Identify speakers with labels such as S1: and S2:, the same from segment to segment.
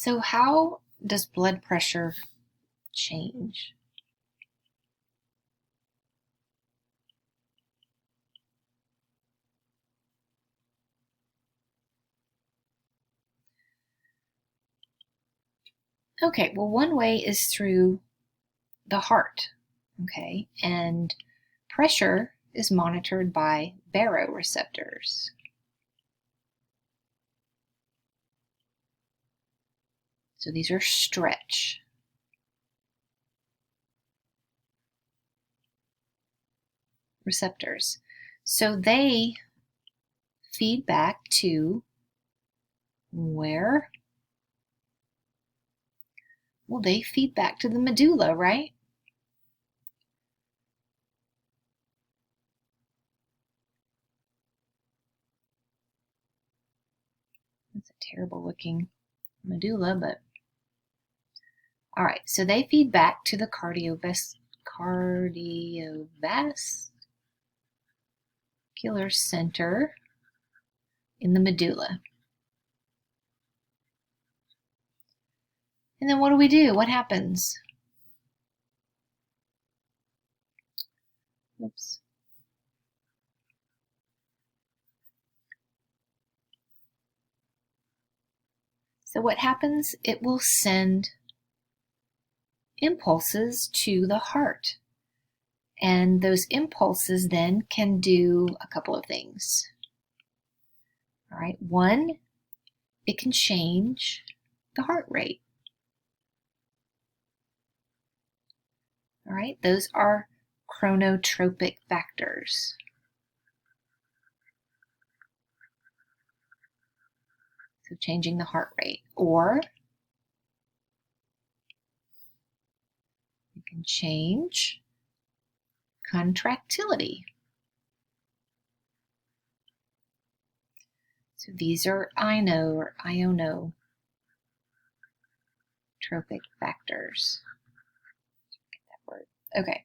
S1: So how does blood pressure change? Okay, well, one way is through the heart, okay? And pressure is monitored by baroreceptors. So these are stretch. Receptors. So they feed back to where? Well, they feed back to the medulla, right? That's a terrible looking medulla, but all right. So they feed back to the cardiovascular center in the medulla. And then what do? What happens? Oops. So what happens? It will send impulses to the heart. And those impulses then can do a couple of things. All right. One, it can change the heart rate. All right. Those are chronotropic factors. So changing the heart rate. Or you can change contractility. So these are ionotropic factors. Get that word. Okay.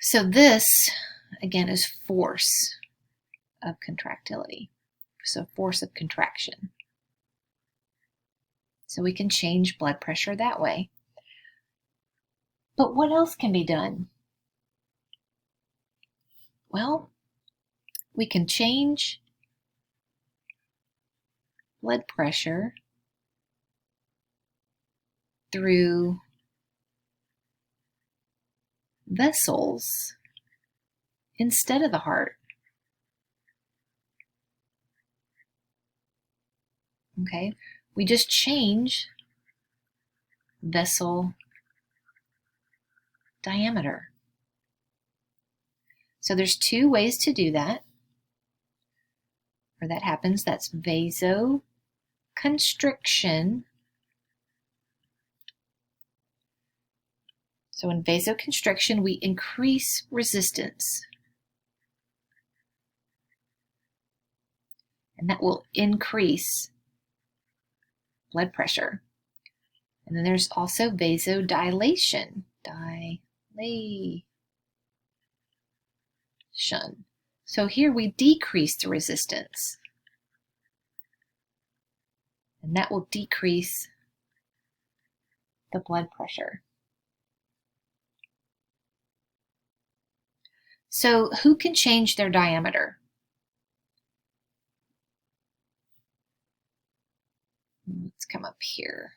S1: So this, again, is force of contractility. So force of contraction. So we can change blood pressure that way. But what else can be done? Well, we can change blood pressure through vessels instead of the heart. Okay, we just change vessel diameter. So there's two ways to do that, or that happens. That's vasoconstriction. So in vasoconstriction, we increase resistance. And that will increase blood pressure. And then there's also vasodilation. So here we decrease the resistance. And that will decrease the blood pressure. So who can change their diameter? Let's come up here.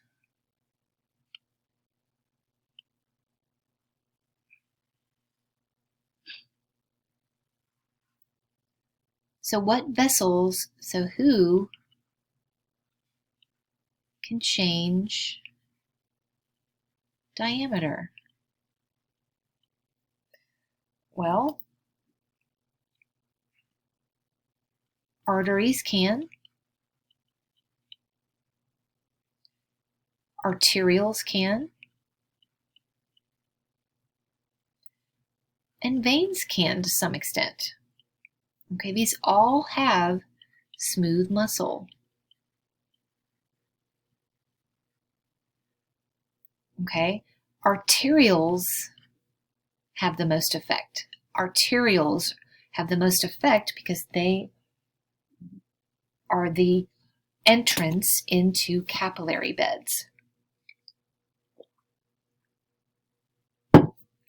S1: So what vessels, so who can change diameter? Well, arteries can, arterioles can, and veins can to some extent. Okay, these all have smooth muscle. Okay, arterioles have the most effect. Arterioles have the most effect because they are the entrance into capillary beds.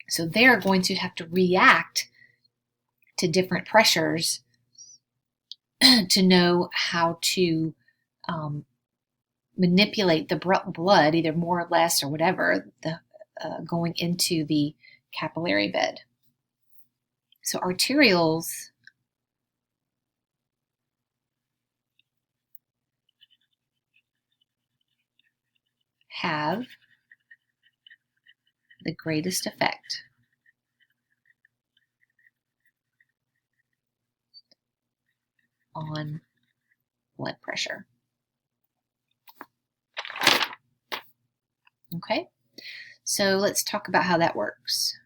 S1: So they're going to have to react to different pressures to know how to manipulate the blood, either more or less or whatever, going into the capillary bed. So arterioles have the greatest effect on blood pressure. Okay, so let's talk about how that works.